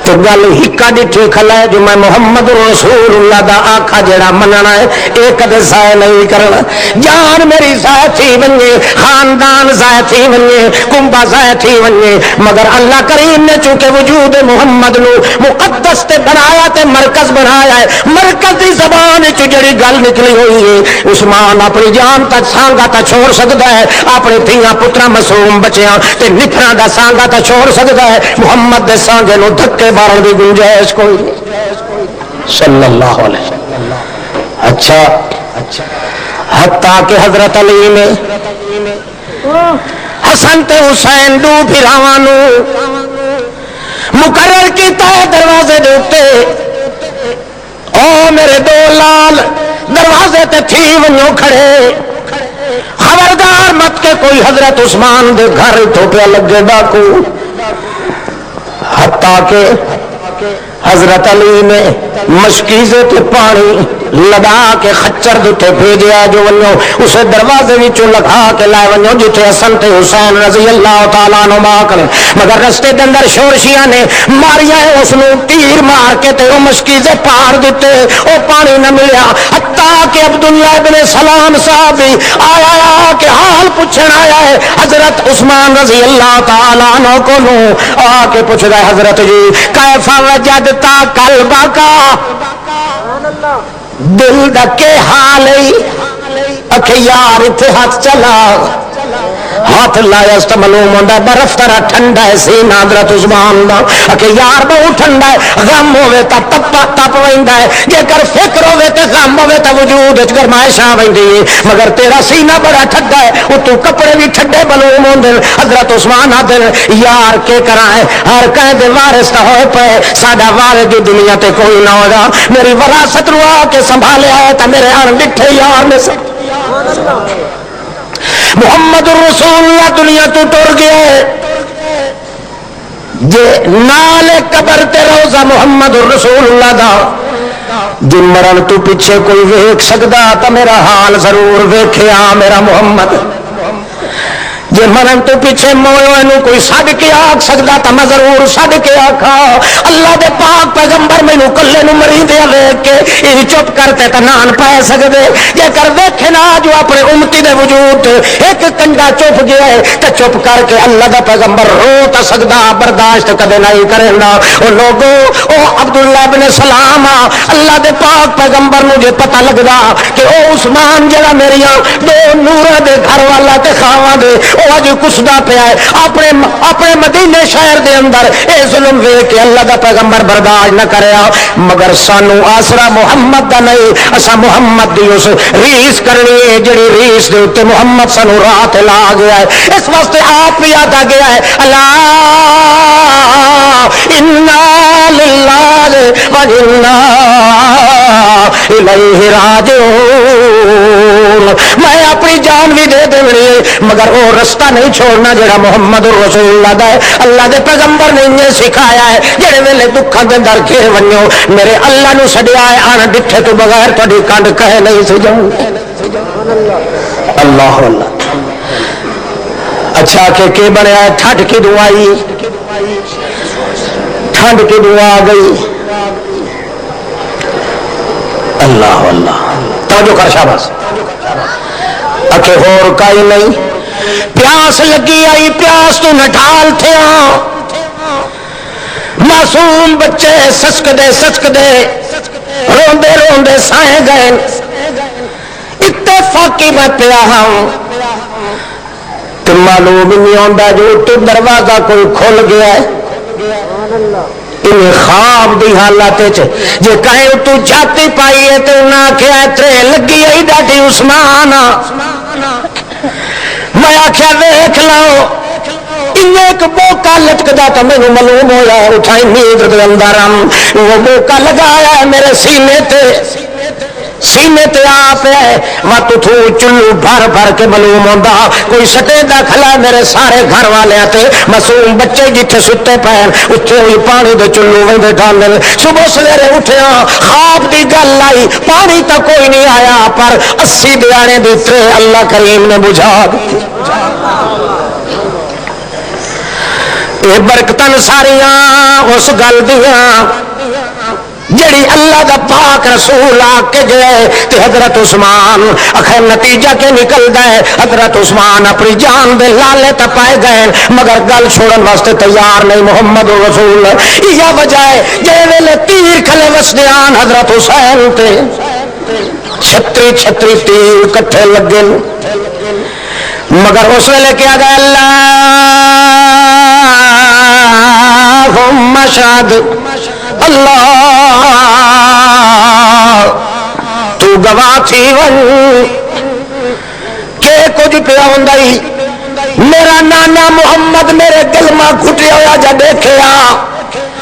Speaker 1: تو گل ہکا ڈٹھی کھلا ہے جو میں محمد رسول اللہ دا آقا جڑا مننا ہے ایک کدے ضائع نہیں کرنا، جان میری ضائع تھی ونجے، خاندان ضائع تھی ونجے، کنبا ضائع تھی ونجے، مگر اللہ کریم نے چونکہ وجود محمد نو مقدس تے بنایا تے مرکز بنایا ہے، مرکز دی زبان چ جڑی گل نکلی ہوئی ہے، عثمان اپنی جان تا سانگا تا چھوڑ سکتا ہے، اپنے دھیاں پتراں معصوم بچیاں تے نکھراں دا سانگا تا چھوڑ سکتا ہے، محمد دے سانگے نو دھکے مارن دی گنجائش کوئی نہیں، صلی اللہ علیہ وسلم۔ اچھا حتیٰ کہ حضرت علی نے حسن تے حسین دو بھراواں نو مقرر کیتا ہے دروازے دے اوتے، او میرے دو لال دروازے تے تھی ونجو کھڑے، خبردار مت کے کوئی حضرت عثمان دے گھر تو پہ لگے ڈاکو۔ حتیٰ کہ حضرت علی نے مشکیزے تے پانی لگا کے خچر دتے بھیجیا جو ونجو اسے دروازے وچوں لگا کے لائے ونجو جتھے حسن تے حسین رضی اللہ تعالیٰ عنہ کرن، مگر رستے دے اندر شورشیاں نے ماریا ہے اس نو تیر مار کے تے او مشکیزے پار دیتے، او پانی نہ ملیا، حتیٰ کہ عبداللہ ابن سلام صاحب آیا کہ حال پوچھن آیا ہے حضرت عثمان رضی اللہ تعالیٰ عنہ کو نو آ کے پوچھ رہا ہے حضرت جی کیفا وجدتا قلبا کا، دل دا کے حال ہے، اکھے یار اتھے ہاتھ چلا، ہاتھ لایا استملوم ہوندا برف طرح ٹھنڈا ہے سینہ حضرت عثمان دا، اکھے یار بہت ٹھنڈا ہے، غم ہوئے تا تپ ویندا ہے، جے کر فکر ہوئے تے غم ہوئے تا وجود وچ گرمائش آ ویندی ہے، مگر تیرا سینہ بڑا ٹھڈا ہے، او تو کپڑے بھی ٹھڈے ملوم ہوندے، حضرت عثمان آدھے یار کے کرائے ہر کہیں دے وارث نہ ہوئے پے، ساڈا وارث دی دنیا تے کوئی نہ ہوگا، میری وراثت رو آ کے سنبھالے آئے تا میرے ان ڈٹھے یار نے سے محمد رسول اللہ دنیا تو ٹر گئے، جے نال قبر تے روزہ محمد رسول اللہ دا، جے مرن تو پیچھے کوئی ویکھ سکدا تا میرا حال ضرور ویکھیا میرا محمد، جے مرن تو پیچھے موئے کوئی سڈ کے آکھ سکدا تا میں ضرور سڈ کے آکھا، اللہ دے پاک پیغمبر مینوں کلے نو مری دے ویکھ کے یہ چپ کرتے تا نان پائے سکدے، جے کر ویکھے نا جو اپنے امتی دے وجود ایک کنڈا چپ گیا ہے تے چپ کر کے اللہ دا پیغمبر رو تا سکدا برداشت کدے نہیں کرنا، او لوگو او عبداللہ ابن سلام اللہ دے پاک پیغمبر نو جے پتہ لگدا کہ او عثمان جڑا میریاں دو نوراں دے گھر والا تے خاواں دے او اج کسدا پیا ہے اپنے مدینے شہر دے اندر اے ظلم ویکھ کے اللہ دا پیغمبر برداشت نہ کریا، مگر سانو آسرا محمد دا نہیں، اسا محمد دی اس ریس کرنی ہے جڑی ریس دے اوتے محمد سانو راہ تے لا گیا ہے، اس واسطے آپ بھی آتا گیا ہے الا انا للہ و انا الیہ راجعون، میں اپنی جان بھی دے دینی مگر وہ رستہ نہیں چھوڑنا جڑا محمد رسول اللہ دا ہے، اللہ دے پیغمبر نے انہیں سکھایا ہے جڑے ویلے دکھاں دے اندر گھر ونجو میرے اللہ نو سڈیا ہے آن ڈٹھے تو بغیر تھوڑی کنڈ کہے نہیں سی جاؤں اللہ اللہ۔ اچھا کہ بنیا ٹھنڈ کی دعائی، ٹھنڈ کی دعا آ گئی، اللہ اللہ توجہ کر شاباش، اکھے ہور کائی نہیں، پیاس لگی آئی پیاس تو نہ ڈھال تھے معصوم بچے سچک دے روندے روندے سائے گئے، اتفاقی میں پیا ہوں تو معلوم نہیں آتا جو تو دروازہ کوئی کھل گیا ہے، انہیں خواب دی حالت جے کہیں تو جاتی پائی ہے تو انہیں آخیا تھے لگی آئی ڈاٹی عثمان آخیا ویکھ لو ایک موقع لٹکدا تو مینوں معلوم ہویا اٹھائی نیند دے اندر وہ موقع لگایا میرے سینے تے آپ ہے وقت تھو چلو بھر بھر کے معلوم ہوندا کوئی سٹے دا کھلا میرے سارے گھر والے تے معصوم بچے جتھے ستے پین اتھے ہوئی پانی دے چلو ویندے ڈالن صبح سویرے اٹھیا خواب دی گل آئی پانی تا کوئی نہیں آیا پر 80 دیانے دی ترے اللہ کریم نے بجھا دی اے برکتاں ساریاں اس گل دیاں جڑی اللہ دا پاک رسول آ کے گئے تے حضرت عثمان اخر نتیجہ کے نکلدا ہے حضرت عثمان اپنی جان دے لالے تے پائے گئے مگر گل چھوڑن واسطے تیار نہیں محمد رسول یہ وجہ ہے جے ویلے تیر کھلے وسدیان حضرت حسین تے چھتری تیر کٹھے لگے مگر اس ویلے کیا گیا اللہم شہد اللہ تو گواہ تھی ون کہ کچھ پیا ہوں میرا نانا محمد میرے گلما گھٹیا ہوا جا دیکھیا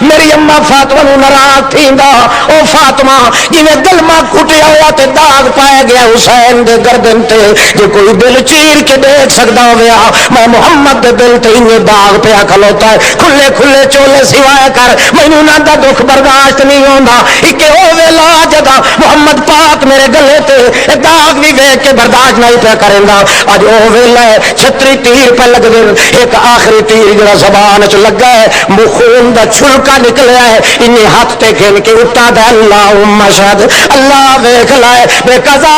Speaker 1: میری اما فاطمہ نو ناراض تھیندا او فاطمہ جویں گلما گھٹیا ہوا تے داغ پایا گیا حسین دے گردن تے جے کوئی دل چیر کے دیکھ سکدا ہویا میں محمد دے دل تے انہیں داغ پیا کھلوتا ہے کھلے کھلے چولے سوائے کر مینوں نہ دا دکھ برداشت نہیں ہوندا اک او ویلا جدا محمد پاک میرے گلے تے داغ بھی ویکھ کے برداشت نہیں پیا کریندا اج او ویلا ہے چھتری تیر پہ لگ دے ایک آخری تیر جڑا زبان وچ لگا ہے خون دا چھلکا نکلیا ہے انہیں ہاتھ تے گھن کے اٹھا دے اللہم شہد اللہ ویکھ لائے بے قضا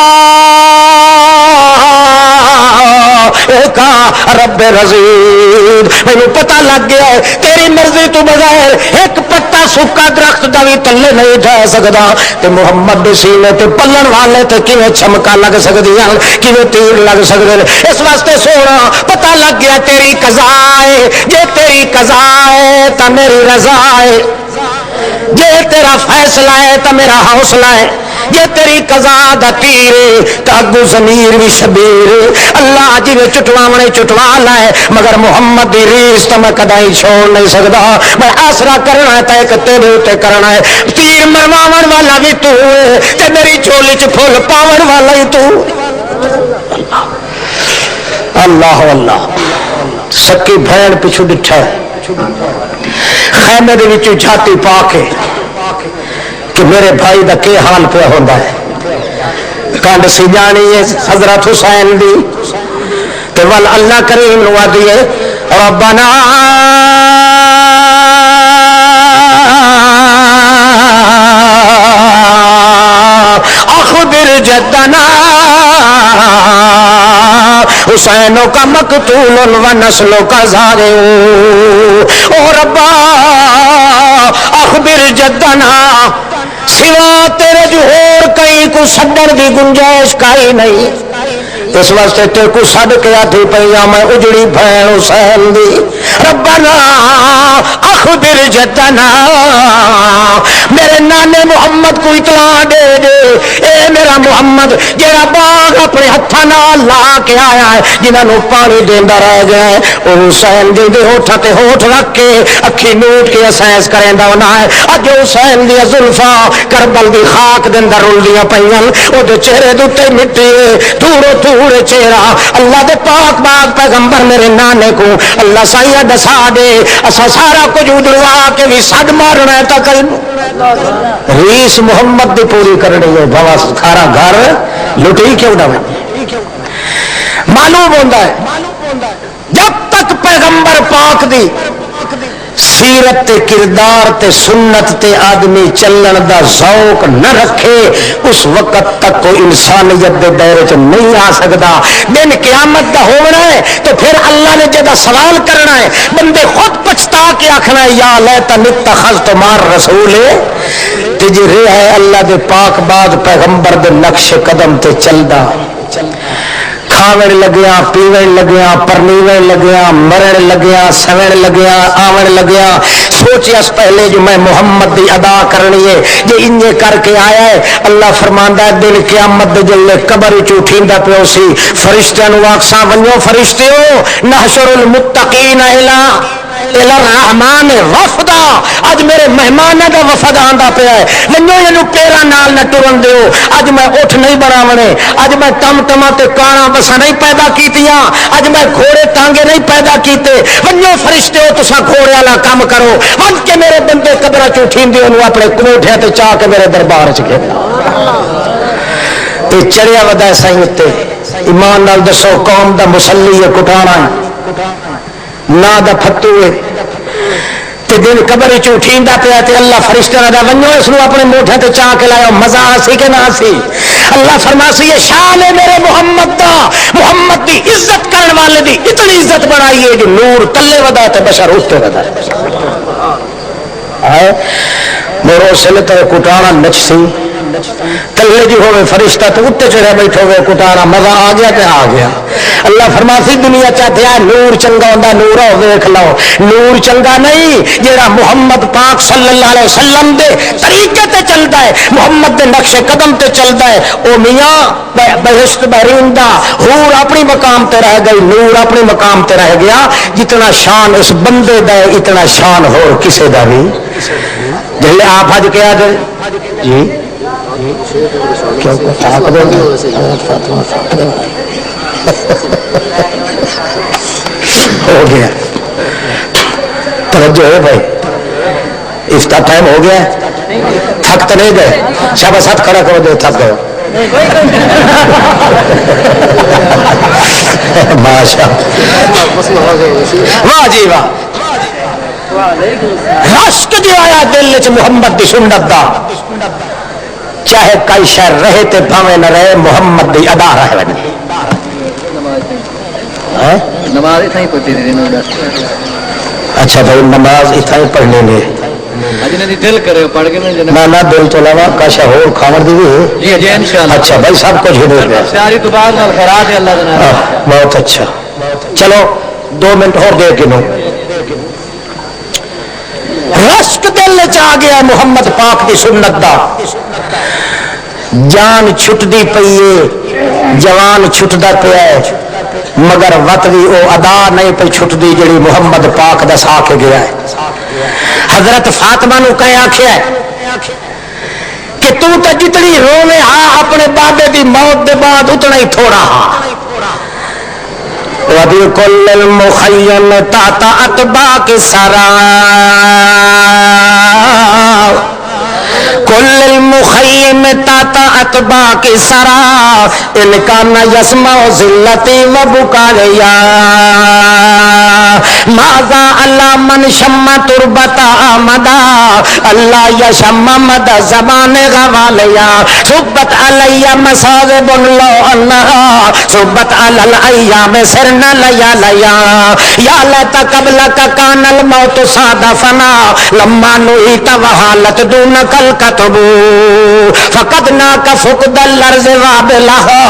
Speaker 1: کا رب رضید مینوں پتہ لگ گیا ہے تیری مرضی تو بغیر ایک پتا سکا درخت دا بھی تلے نہیں جا سکدا تے محمد دے سینے تے پلن والے تے کیویں چمکا لگ سکدیاں کیویں تیر لگ سکدے اس واسطے سونا پتہ لگ گیا تیری قضا ہے جے تیری قضا ہے تے میری رضا ہے جے تیرا فیصلہ ہے تے میرا حوصلہ ہے یہ تیری قضا دا تیر تا اگو ضمیر بھی شبیر اللہ جی میں چٹواونے چٹوا لائے مگر محمد دی ریس تو میں کدائی چھوڑ نہیں سکتا میں آسرا کرنا ہے تے ایک تیرے تے کرنا ہے تیر مرواون والا بھی تو ہے تے میری جھولی چ پھول پاون والا ہی تو اللہ اللہ سکی بھین پچھو ڈٹھا ہے خیمے دے وچوں جھاتی پا کے کہ میرے بھائی دا کے حال پہ ہوتا ہے کنڈ سی جانی ہے حضرت حسین دی تے ول اللہ کریم نو دیے ربنا اخبر جدنا حسینوں کا مقتول و نسلوں کا زارع او ربا اخبر جدنا سوا تیرے جو اور کہیں کو سڈن کی گنجائش کائی نہیں اس واسطے تے کو سڈ کے آتی پیا میں اجڑی بہن حسین دی ربنا اخبر جدنا میرے نانے محمد کو اطلاع دے دے اے میرا محمد جیڑا باغ اپنے ہتھاں نال لا کے آیا ہے جنہاں نو پانی دیندا رہ گیا ہے او حسین دے ہوٹھاں تے ہوٹھ رکھ کے اکھی نوٹ کے اساس کریندا ہونا ہے اج حسین دی زلفاں کربل دی خاک دے اندر رلدیاں پیاں او دے چہرے دے تے مٹی دورو دور چہرہ اللہ دے پاک باغ پیغمبر میرے نانے کو اللہ سایہ دسا دے اسا سارا کچھ اجڑوا کے بھی سڈ مارنا ہے تک ریس محمد دی پوری کرنی ہے بابا سارا گھر لٹی کیوں نہ معلوم ہوتا ہے جب تک پیغمبر پاک دی سیرت تے کردار تے سنت تے آدمی چلن دا ذوق نہ رکھے اس وقت تک کوئی انسانیت دے دائرے چ نہیں آ سکتا دن قیامت دا ہونا ہے تو پھر اللہ نے جدا سوال کرنا ہے بندے خود پچھتا کے آخنا ہے یا لیتنی اتخذت مع الرسول تے جی رہا ہے اللہ دے پاک باغ پیغمبر دے نقش قدم تے چلدا کھاون لگیا پیون لگیا پرنیون لگیا مرن لگیا سوین لگیا آون لگیا سوچیا پہلے جو میں محمد دی ادا کرنی ہے جے انجے کر کے آیا ہے اللہ فرماندا ہے دل قیامت دے جلے قبر وچ اٹھیندا پیو سی فرشتیاں نو آکھساں ونجو فرشتیو نحشر المتقین الرحمان وفدا اج میرے مہماناں دا وفد آندا پیا ہے ونجو اینو پیرا نال نہ ٹرن دیو اج میں اٹھ نہیں بناونے اج میں ٹم ٹما تے کانا بسا نہیں پیدا کیتیاں اج میں گھوڑے ٹانگے نہیں پیدا کیتے ونجو فرشتیو تساں گھوڑے والا کام کرو ون کے میرے بندے قبر چ اٹھیندے اونوں اپنے کوٹھے تے چا کے میرے دربار چ گئے تے چڑیا ودا سائیں تے ایمان نال دسو قوم دا مسلی ہے کٹانا نا دا پھتو ہے تے دن قبر چ اٹھیندا پیا تے اللہ فرشتیاں دا ونجو اس نو اپنے موٹھے تے چا کے لایا مزہ آسی کہ نہ آسی اللہ فرماسی یہ شان ہے میرے محمد دا محمد دی عزت کرن والے دی اتنی عزت بنائی ہے جو نور تلے ودا تے بشر اٹھتے ودا ہے میرے سلے تے کٹانا نچ سی تلے جی ہوئے فرشتہ تو اتنے چڑھے بیٹھو گے کٹانا مزہ آ گیا کہ آ گیا اللہ فرماسی دنیا چاہتے ہیں نور چنگا ہوندہ نور ہو دیکھ لو نور چنگا نہیں جیڑا محمد پاک صلی اللہ علیہ وسلم دے طریقے تے چلتا ہے محمد دے نقش قدم تے چلتا ہے او میاں بہشت بہرندہ حور اپنی مقام تے رہ گئی نور اپنی مقام تے رہ گیا جتنا شان اس بندے دا ہے اتنا شان ہو کسے دا بھی جلے آپ حج کیا جائے جی ہو گیا توجہ ہے بھائی افطار ٹائم ہو گیا تھک تو نہیں گئے شاباش ہاتھ کھڑا کرو دے تھک گئے ماشاء واہ جی واہ رشک جو آیا دل چ محمد دی سنت دا چاہے کئی شہر رہے تے بھاوے نہ رہے محمد دی ادا رہے
Speaker 2: نماز اتنا ہی پڑھتی تھی
Speaker 1: اچھا بھائی نماز اتنا ہی پڑھنے نے
Speaker 2: دل کرے پڑھ کے
Speaker 1: نہ دل تو علاوہ کاشا ہو کھاور دی بھی
Speaker 2: جی جی انشاءاللہ
Speaker 1: اچھا بھائی سب کچھ ہو گیا
Speaker 2: ساری تو بعد نال خیرات ہے اللہ تعالی
Speaker 1: بہت اچھا چلو 2 منٹ اور دے کے نو رشک دل چ آ گیا محمد پاک دی سنت دا جان چھٹدی پئی ہے جوان چھٹدا پیا ہے مگر وقت بھی وہ ادا نہیں پہ چھٹدی جڑی محمد پاک دس آ کے گیا ہے حضرت فاطمہ نو کہے آکھیا ہے کہ تو تے جتنی روے ہاں اپنے بابے دی موت دے بعد اتنا ہی تھوڑا ہاں وَبِكُلِّ الْمُخَيَّمِ تَحْتَ أَطْبَاقِ السَّرَى كُلِّ الْمُخَيِّمِ تَحْتَ أَطْبَاقِ السَّرَى إِنْ كَانَ يَسْمَعُ ذِلَّتِي وَبُكَاءِيَا ماذا اللہ من شم تربتا آمدا اللہ یشم مد زبان غوالیا صبت علی مساذب لو انہا صبت علی الایام سرن لیا لیا یا لیتا قبل کا کان الموت صادفنا لما نویت وحالت دون کل کتبو فقدناک فقد الارض وابلہا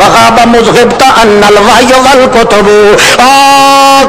Speaker 1: وغاب مزغبت ان الوحی والکتبو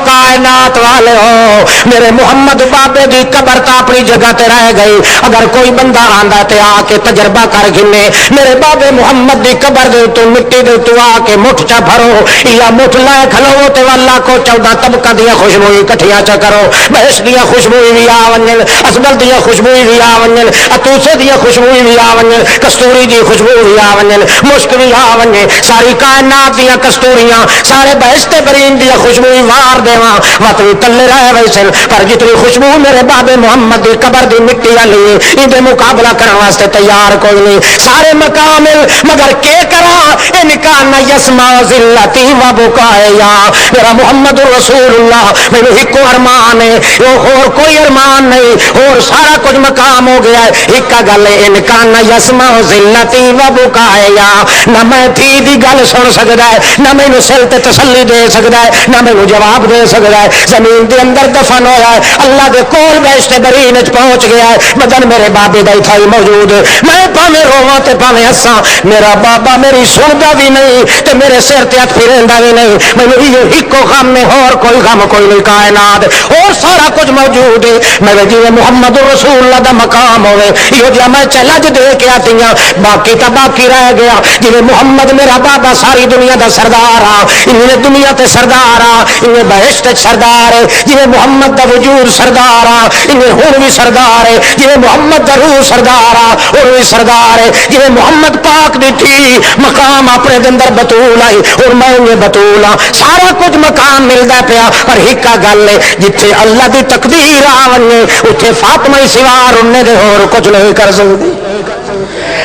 Speaker 1: کائنات والے ہو میرے محمد بابے دی قبر تا اپنی جگہ تے رہ گئی اگر کوئی بندہ آندا تے آ کے تجربہ کر گھنے میرے بابے محمد دی قبر دے تو مٹی دے تو آ کے مٹھ چا بھرو یا مٹھ لائے کھلو تے واللہ کو 14 طبقہ دیا خوشبوئی کٹھیاں چا کرو بہش دیا خوشبوئی بھی آونجن اسبل دیا خوشبوئی بھی آونجن اتوسے دیا خوشبوئی بھی آونجن کستوری دی خوشبوئی بھی آونجن مشک بھی آونجن ساری کائنات دیا کستوریاں سارے بہشتے برین دیا خوشبوئی وار دیواں وقت بھی تلے رہے ویسن پر جتنی خوشبو میرے بابے محمد دی قبر دی مٹی والی ان دے مقابلہ کرنے واسطے تیار کوئی نہیں سارے مکامل مگر کے کرا ان کا نہ یسمع ذلتی و بکایا میرا محمد رسول اللہ میرے ہکو ارمان ہے اور کوئی ارمان نہیں اور سارا کچھ مقام ہو گیا ہے ایک گل ان کا نہ یسمع ذلتی و بکایا نہ میں تھی دی گل سن سکدا ہے نہ مینوں سل تے تسلی دے سکدا ہے نہ مینوں جواب دے سکدا گیا ہے، زمین دے اندر دفن ہویا ہے، اللہ دے کول بہشت برین وچ پہنچ گیا ہے، بدن میرے بابے دا تھا موجود، میں پاویں روواں تے پاویں ہساں، میرا بابا میری سندا بھی نہیں تے میرے سر تے ہاتھ پھیرندا بھی نہیں، مینوں ایکو غم میں اور کوئی غم کوئی نہیں، کائنات اور سارا کچھ موجود ہے، میں جی محمد رسول اللہ دا مقام ہوے یہ جا میں چلج دے کے آتی ہوں، باقی تا باقی رہ گیا، جی محمد میرا بابا ساری دنیا دا سردار آ، انہیں دنیا تے سردار آ، انہیں بہشت سردار ہے، جی محمد دا وجود سردار آ، انہیں ہن بھی سردار ہے، جی محمد دا روح سردار آ اور بھی سردار ہے، جی محمد پاک دی تھی مقام اپنے دے اندر بطول آئی اور میں انہیں بطول ہاں، سارا کچھ مقام ملدا پیا، پر ہکا گل ہے جتھے اللہ دی تقدیر آونے اتنے فاطمہ ہی سوار انہیں دے اور کچھ نہیں کر سکتی،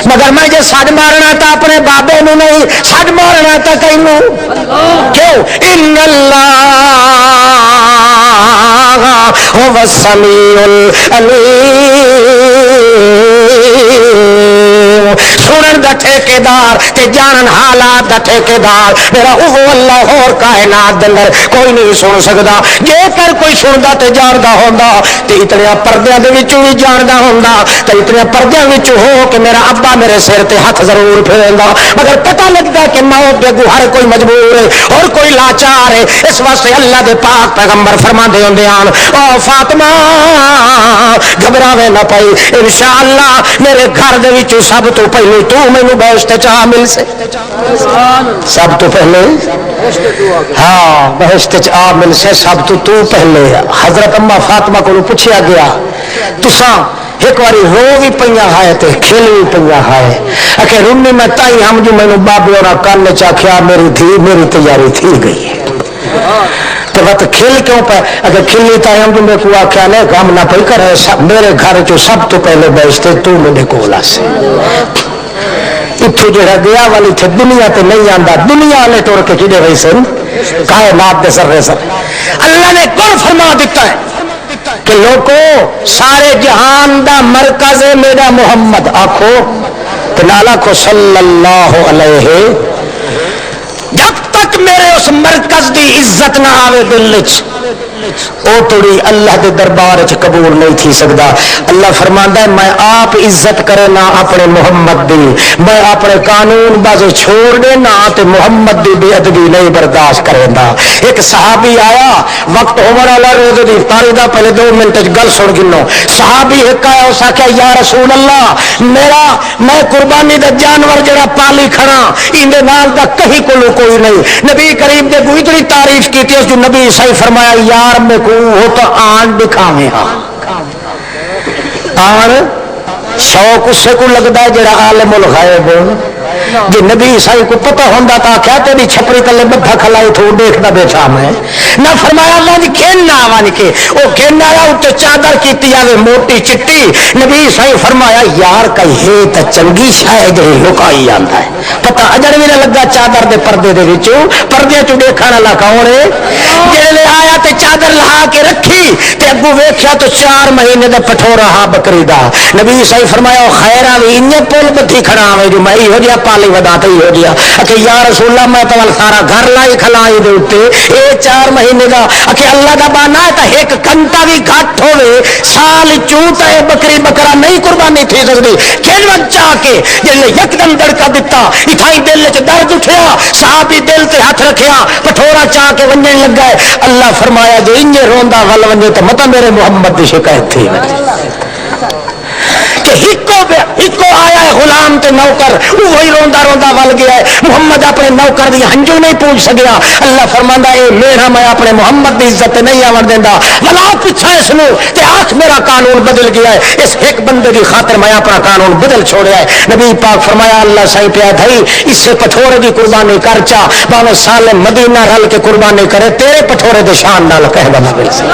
Speaker 1: مگر میں جے سج مارنا تا اپنے بابے نو نہیں، سج مارنا تا کینو کیوں؟ ان اللہ هو السمیع العلیم، سنن دا ٹھیکیدار تے جانن حالات دا ٹھیکیدار میرا وہ اللہ اور کائنات دے اندر کوئی نہیں سن سکدا، جے کر کوئی سندا تے جاندا ہوندا تے اتنے پردیاں دے وچوں بھی جاندا ہوندا تے اتنے پردیاں وچوں ہو کہ میرا ابا میرے سر تے ہاتھ ضرور پھیرندا، مگر پتہ لگدا کہ موت دے ہر کوئی مجبور ہے اور کوئی لاچار ہے، اس واسطے اللہ دے پاک پیغمبر فرماندے ہوندے ہیں او فاطمہ گھبراوے نہ پئی، انشاءاللہ میرے گھر دے وچوں سب تو پہلے تو مینوں بہشت چ مل سے، سب تو پہلے ہاں بہشت چ مل سے، سب تو پہلے۔ حضرت اما فاطمہ کو پوچھا گیا تساں ایک باری رو بھی پہ ہے تے کھل بھی پہ ہے، کہ رونی میں تائی ہم جو مینوں بابے اور کن چاخیا میری تھی میری تیاری تھی گئی ہے، تو بات کھل کیوں پہ اگر کھلی تا ہم جو میرے کو آخیا نے غم نہ پہ کرے، میرے گھر جو سب تو پہلے بیچتے تو میرے کول آسے، اتو جڑا گیا والی تھے دنیا تے نہیں آندا، دنیا والے ٹور کے کھڑے رہی سن کائنات دے سر سر، اللہ نے کون فرما دیتا ہے کہ لوگوں سارے جہان دا مرکز ہے میرا محمد، آخو کہ نالا کو صلی اللہ علیہ، جب تک میرے اس مرکز دی عزت نہ آوے دل وچ او توڑی اللہ دے دربار وچ قبول نہیں تھی سکدا۔ اللہ فرماندا ہے میں آپ عزت کرے نہ اپنے محمد دی، میں اپنے قانون بازے چھوڑ دے نہ تے محمد دی بے ادبی نہیں برداشت کریندا۔ ایک صحابی آیا وقت عمر والا روز دی افطاری دا پہلے 2 منٹ وچ گل سن گنو، صحابی ایک آیا اس آکھیا یا رسول اللہ میرا میں قربانی دا جانور جڑا پالی کھڑا ایندے نال دا کہیں کوئی نہیں، نبی کریم دے کوئی اتنی تعریف کی اس جو نبی صحیح فرمایا یار میں کو ہو تو آن دکھاویں ہاں، آن شوق اس سے کو لگتا ہے جڑا عالم الغیب جی نبی عیسائی کو پتہ ہوندا تا کیا تیری چھپری تلے بدھا کھلائی تو دیکھدا بیٹھا میں نہ فرمایا اللہ کھیلنا آوان کے وہ کھیلنا آیا اتنے چادر کیتی آوے موٹی چٹی، نبی عیسائی فرمایا یار کئی ہے تا چنگی شاید ہے لکائی آندا ہے، پتہ اجر بھی نہ لگا چادر دے پردے دے وچوں، پردے چوں دیکھنا لا کون ہے جڑے آیا تے چادر لہا کے رکھی تے اگوں ویکھیا تو 4 مہینے دا پٹھورا ہا بکری دا، نبی عیسائی فرمایا خیرا وی اننے پول بدھی کھڑا ہوے جو میں ہو جیا پالی ودا تے ہو جیا کہ یا رسول اللہ میں تو سارا گھر لائی کھلائی دے اوتے اے 4 مہینے دا کہ اللہ دا بانا ہے تا ایک گھنٹہ بھی گھٹ ہوے سال چوتا ہے بکری بکرا نہیں قربانی تھی سکدی کھل بچا کے جے یکدم دڑکا دتا اتھائی دل وچ درد اٹھیا صحابی دل تے ہاتھ رکھیا پٹھورا چا کے ونجن لگا ہے، اللہ فرمایا جو انجے روندا ول ونجے تو مت میرے محمد دی شکایت تھی کہ ہکو آیا ہے غلام تے نوکر وہی روندا روندا ول گیا ہے، محمد اپنے نوکر دی ہنجو نہیں پوچھ سکیا، اللہ فرماندا اے میرا میں اپنے محمد دی عزت نہیں آون دیندا ولا پچھا اس نو تے آکھ میرا قانون بدل گیا ہے، اس ایک بندے دی خاطر میں اپنا قانون بدل چھوڑیا ہے، نبی پاک فرمایا اللہ سائیں پیا دھئی اس سے پٹھورے دی قربانی کر چا باویں سال مدینہ رل کے قربانی کرے تیرے پٹھورے دے شان نال کہہ بنا مل سے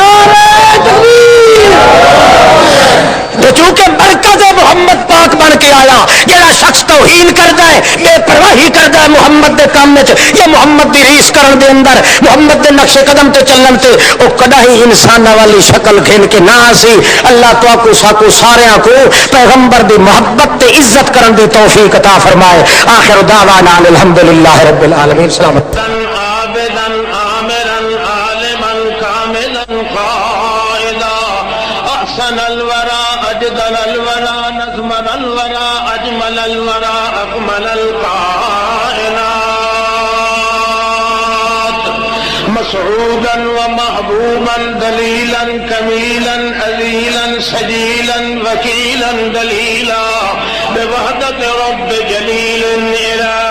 Speaker 1: تو چونکہ برکت محمد پاک بن کے آیا، جڑا شخص توہین کردا ہے بے پرواہی کردا ہے محمد دے کام وچ یا محمد دی ریس کرن دے اندر محمد دے نقش قدم تے چلن تے او کدا ہی انساناں والی شکل گھن کے نہ سی، اللہ تو کو ساکو سارے کو پیغمبر دی محبت تے عزت کرن دی توفیق عطا فرمائے، آخر دعوانا الحمدللہ رب العالمین، سلام
Speaker 3: أحسن الورى أجدل الورى نظمن الورى أجمل الورى أكمل الكائنات مسعودا ومحبوبا دليلا كميلا أذيلا سجيلا وكيلا دليلا بوحدة رب جليل إله